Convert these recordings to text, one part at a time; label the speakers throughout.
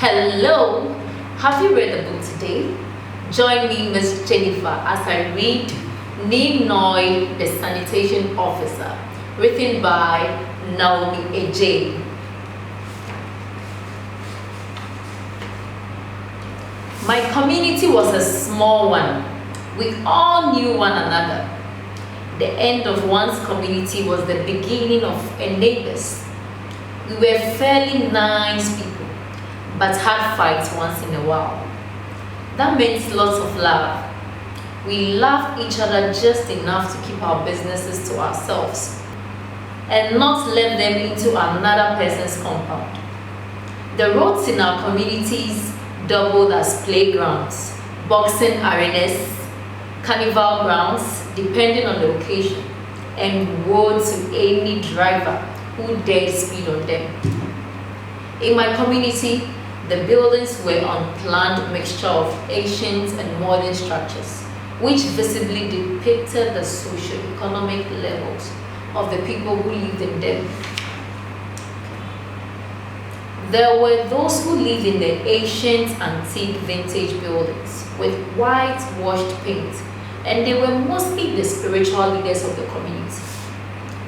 Speaker 1: Hello, have you read the book today? Join me, Miss Jennifer, as I read Nii Noi, the Sanitation Officer, written by Naomi Adjei. My community was a small one. We all knew one another. The end of one's community was the beginning of a neighbor's. We were fairly nice people, but had fights once in a while. That meant lots of love. We loved each other just enough to keep our businesses to ourselves and not let them into another person's compound. The roads in our communities doubled as playgrounds, boxing arenas, carnival grounds, depending on the occasion, and woe to any driver who dared speed on them. In my community, the buildings were an unplanned mixture of ancient and modern structures, which visibly depicted the socio-economic levels of the people who lived in them. There were those who lived in the ancient, antique, vintage buildings with whitewashed paint, and they were mostly the spiritual leaders of the community.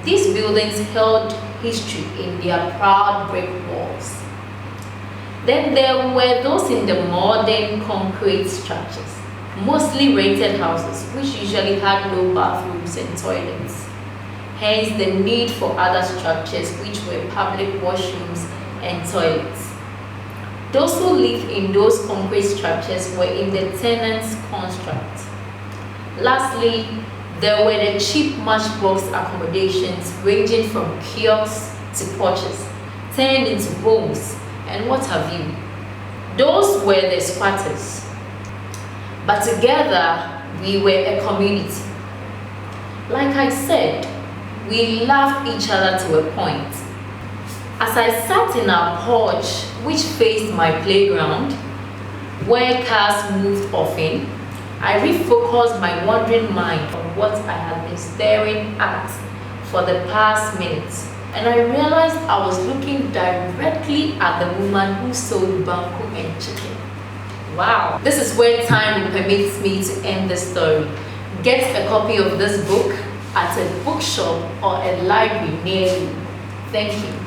Speaker 1: These buildings held history in their proud brick walls. Then there were those in the modern concrete structures, mostly rented houses, which usually had no bathrooms and toilets. Hence the need for other structures, which were public washrooms and toilets. Those who lived in those concrete structures were in the tenants' construct. Lastly, there were the cheap matchbox accommodations ranging from kiosks to porches, turned into homes, and what have you. Those were the squatters. But together, we were a community. Like I said, we loved each other to a point. As I sat in our porch, which faced my playground, where cars moved often, I refocused my wandering mind on what I had been staring at for the past minutes, and I realized I was looking directly at the woman who sold banku and chicken. Wow! This is where time permits me to end the story. Get a copy of this book at a bookshop or a library near you. Thank you.